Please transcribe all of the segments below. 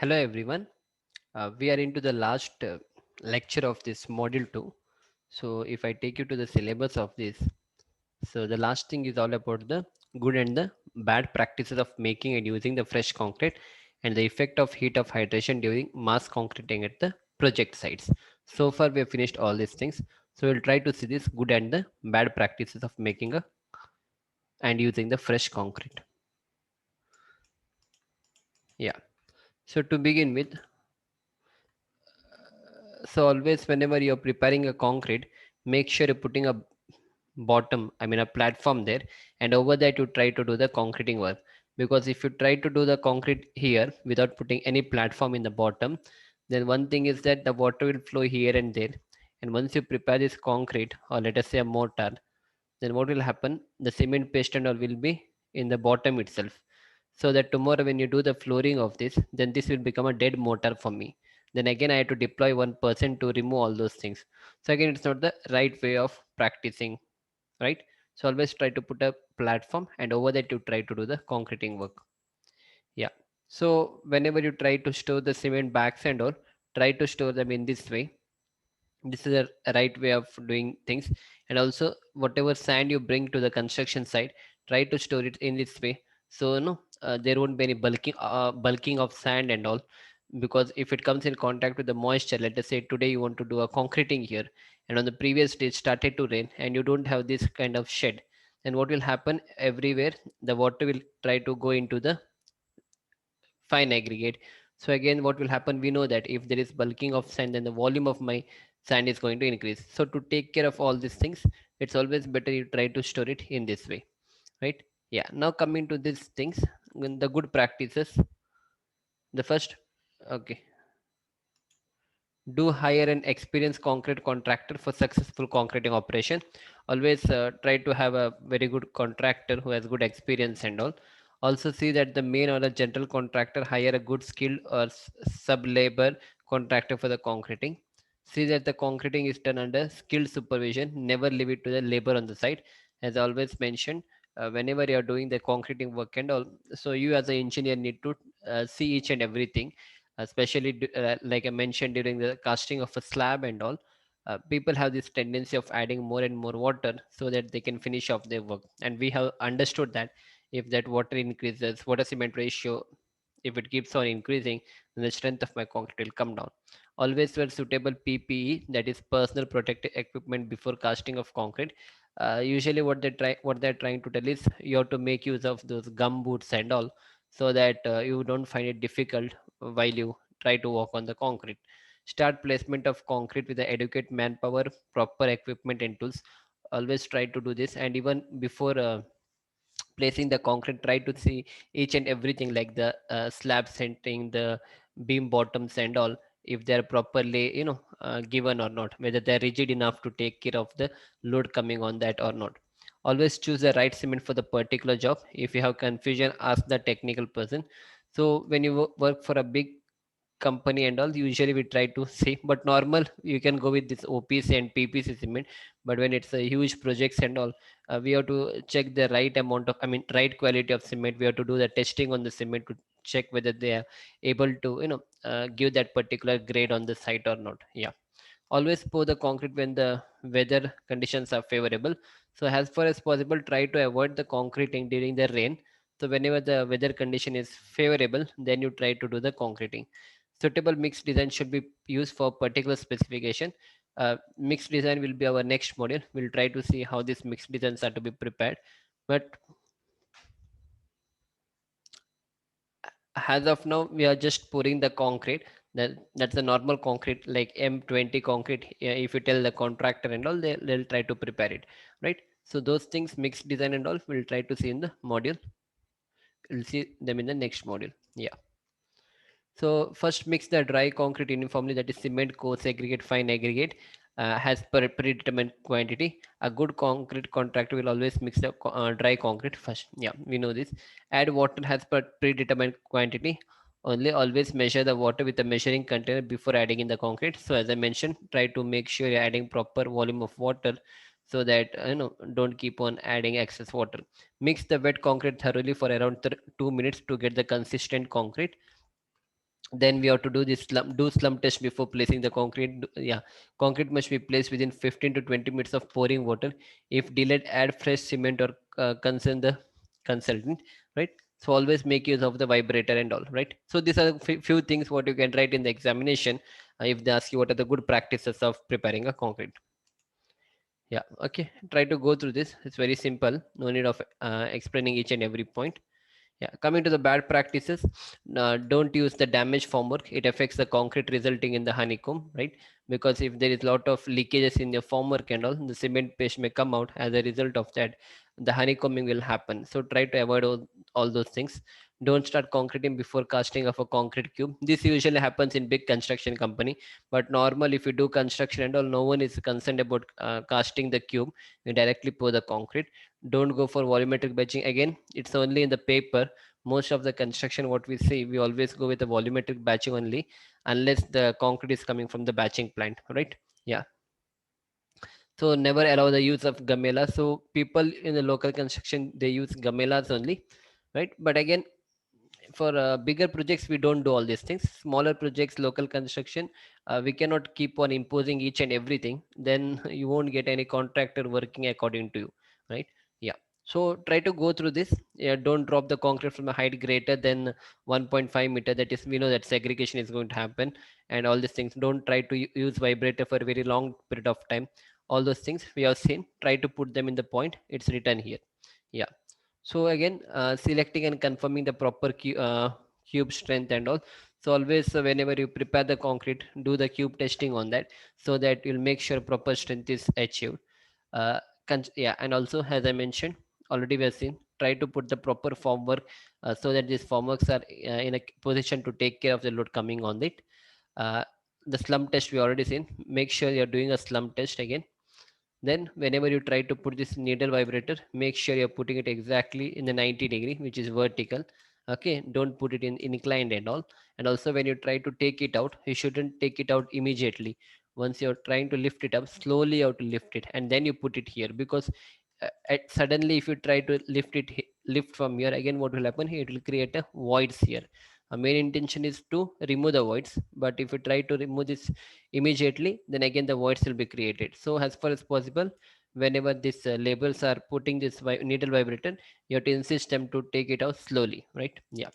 Hello everyone. We are into the last lecture of this module 2. So if I take you to the syllabus of this, so the last thing is all about the good and the bad practices of making and using the fresh concrete and the effect of heat of hydration during mass concreting at the project sites. So far we have finished all these things. So we'll try to see this good and the bad practices of making a and using the fresh concrete. Yeah. So to begin with, so always whenever you're preparing a concrete, make sure you're putting a a platform there, and over that you try to do the concreting work. Because if you try to do the concrete here without putting any platform in the bottom, then one thing is that the water will flow here and there. And once you prepare this concrete, or let us say a mortar, then what will happen? The cement paste and all will be in the bottom itself. So that tomorrow when you do the flooring of this, then this will become a dead mortar for me. Then again I have to deploy one person to remove all those things. So again it's not the right way of practicing, right? So always try to put a platform, and over that you try to do the concreting work. Yeah. So whenever you try to store the cement bags and all, try to store them in this way. This is a right way of doing things. And also whatever sand you bring to the construction site, try to store it in this way. So there won't be any bulking of sand and all. Because if it comes in contact with the moisture, let us say today you want to do a concreting here, and on the previous day it started to rain and you don't have this kind of shed, then what will happen? Everywhere the water will try to go into the fine aggregate. So again what will happen? We know that if there is bulking of sand, then the volume of my sand is going to increase. So to take care of all these things, it's always better you try to store it in this way, right? Yeah, now coming to these things, the good practices. The first, okay, do hire an experienced concrete contractor for successful concreting operation. Always try to have a very good contractor who has good experience and all. Also see that the main or the general contractor hire a good skilled or sub labor contractor for the concreting. See that the concreting is done under skilled supervision. Never leave it to the labor on the site. As always mentioned, whenever you are doing the concreting work and all, so you as an engineer need to see each and everything, especially like I mentioned during the casting of a slab and all. People have this tendency of adding more and more water so that they can finish off their work, and we have understood that if that water increases, water cement ratio, if it keeps on increasing, then the strength of my concrete will come down. Always wear suitable PPE, that is personal protective equipment, before casting of concrete. Usually what they're trying to tell is you have to make use of those gum boots and all, so that you don't find it difficult while you try to walk on the concrete. Start placement of concrete with the adequate manpower, proper equipment and tools. Always try to do this, and even before placing the concrete, try to see each and everything, like the slab centering, the beam bottoms and all, if they're properly given or not, whether they're rigid enough to take care of the load coming on that or not. Always choose the right cement for the particular job. If you have confusion, ask the technical person. So when you work for a big company and all, usually we try to see, but normal you can go with this OPC and PPC cement. But when it's a huge projects and all, we have to check the right amount of, right quality of cement. We have to do the testing on the cement to check whether they are able to give that particular grade on the site or not. Yeah. Always pour the concrete when the weather conditions are favorable. So as far as possible, try to avoid the concreting during the rain. So whenever the weather condition is favorable, then you try to do the concreting. Suitable mixed design should be used for particular specification. Mixed design will be our next module. We'll try to see how these mixed designs are to be prepared. But as of now we are just pouring the concrete. That's the normal concrete, like M20 concrete. If you tell the contractor and all, they'll try to prepare it, right? So those things, mixed design and all, we'll try to see in the module. We'll see them in the next module. Yeah. So first, mix the dry concrete uniformly, that is cement, coarse aggregate, fine aggregate, has per predetermined quantity. A good concrete contractor will always mix the dry concrete first. Yeah, we know this. Add water has per predetermined quantity. Only always measure the water with a measuring container before adding in the concrete. So as I mentioned, try to make sure you're adding proper volume of water, so that don't keep on adding excess water. Mix the wet concrete thoroughly for around 2 minutes to get the consistent concrete. Then we have to do this slump test before placing the concrete. Yeah, concrete must be placed within 15 to 20 minutes of pouring water. If delayed, add fresh cement or concern the consultant, right? So always make use of the vibrator and all, right? So these are few things what you can write in the examination, if they ask you what are the good practices of preparing a concrete. Yeah, okay, try to go through this. It's very simple, no need of explaining each and every point. Yeah, coming to the bad practices, don't use the damaged formwork. It affects the concrete, resulting in the honeycomb, right? Because if there is a lot of leakages in your formwork and all, the cement paste may come out. As a result of that, the honeycombing will happen. So try to avoid all those things. Don't start concreting before casting of a concrete cube. This usually happens in big construction company, but normal if you do construction and all, no one is concerned about casting the cube. You directly pour the concrete. Don't go for volumetric batching. Again, it's only in the paper. Most of the construction what we see, we always go with the volumetric batching only, unless the concrete is coming from the batching plant, right? Yeah, so never allow the use of gamela. So people in the local construction, they use gamelas only, right? But again, for bigger projects we don't do all these things. Smaller projects, local construction, we cannot keep on imposing each and everything. Then you won't get any contractor working according to you, right? Yeah, so try to go through this. Yeah, don't drop the concrete from a height greater than 1.5 meter. That is, we know that segregation is going to happen. And all these things, don't try to use vibrator for a very long period of time. All those things we have seen, try to put them in the point, it's written here. Yeah, so again, selecting and confirming the proper cube strength and all. So always, whenever you prepare the concrete, do the cube testing on that, so that you'll make sure proper strength is achieved. uh, yeah, and also as I mentioned already, we have seen, try to put the proper formwork, so that these formworks are in a position to take care of the load coming on it. uh, the slump test we already seen, make sure you're doing a slump test again. Then whenever you try to put this needle vibrator, make sure you're putting it exactly in the 90-degree, which is vertical. Okay, don't put it in inclined and all. And also when you try to take it out, you shouldn't take it out immediately. Once you're trying to lift it up, slowly you have to lift it and then you put it here. Because suddenly if you try to lift from here, again what will happen, it will create a voids here. Our main intention is to remove the voids, but if you try to remove this immediately, then again the voids will be created. So as far as possible, whenever these labels are putting this needle vibrator, you have to insist them to take it out slowly, right? Yeah.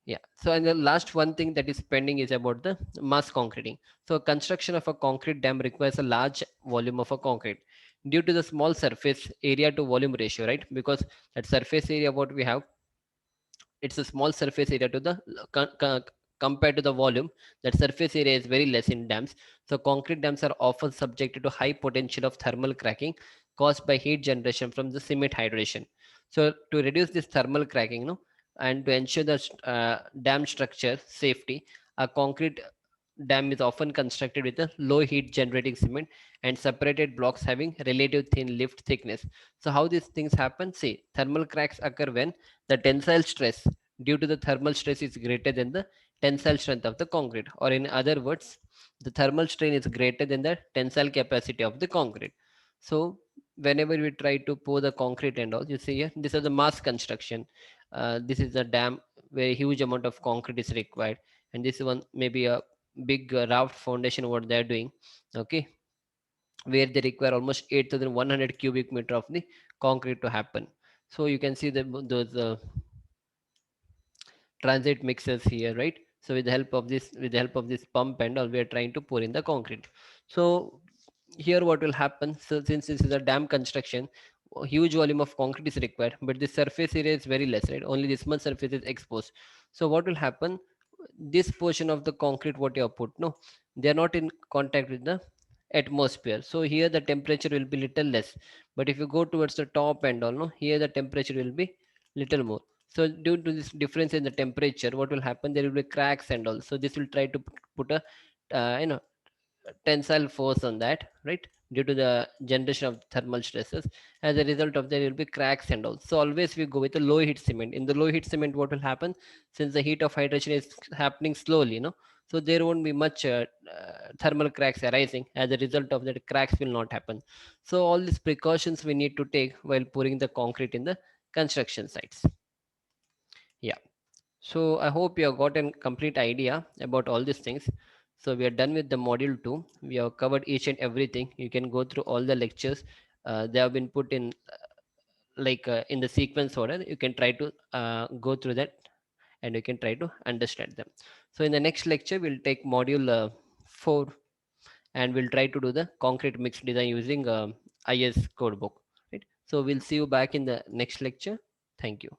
Yeah, so and the last one thing that is pending is about the mass concreting. So construction of a concrete dam requires a large volume of a concrete due to the small surface area to volume ratio, right? Because that surface area what we have, it's a small surface area to the compared to the volume. That surface area is very less in dams. So concrete dams are often subjected to high potential of thermal cracking caused by heat generation from the cement hydration. So to reduce this thermal cracking, no, and to ensure the dam structure safety, a concrete dam is often constructed with a low heat generating cement and separated blocks having relative thin lift thickness. So how these things happen? See, thermal cracks occur when the tensile stress due to the thermal stress is greater than the tensile strength of the concrete, or in other words, the thermal strain is greater than the tensile capacity of the concrete. So whenever we try to pour the concrete and all, you see here, this is the mass construction. This is a dam where a huge amount of concrete is required, and this one maybe a big raft foundation what they are doing. Okay, where they require almost 8,100 cubic meter of the concrete to happen. So you can see those transit mixers here, right? So with the help of this pump and all, we are trying to pour in the concrete. So here what will happen, so since this is a dam construction, a huge volume of concrete is required, but the surface area is very less, right? Only this much surface is exposed. So what will happen, this portion of the concrete what you have put, no, they are not in contact with the atmosphere. So here the temperature will be little less. But if you go towards the top and all, no, here the temperature will be little more. So due to this difference in the temperature, what will happen, there will be cracks and all. So this will try to put a tensile force on that, right? Due to the generation of thermal stresses, as a result of there will be cracks and all. So always we go with a low heat cement. In the low heat cement, what will happen, since the heat of hydration is happening slowly, so there won't be much thermal cracks arising. As a result of that, cracks will not happen. So all these precautions we need to take while pouring the concrete in the construction sites. Yeah. So I hope you have got a complete idea about all these things. So we are done with the module 2. We have covered each and everything. You can go through all the lectures. They have been put in in the sequence order. You can try to go through that, and you can try to understand them. So in the next lecture we'll take module 4, and we'll try to do the concrete mixed design using is codebook, right? So we'll see you back in the next lecture. Thank you.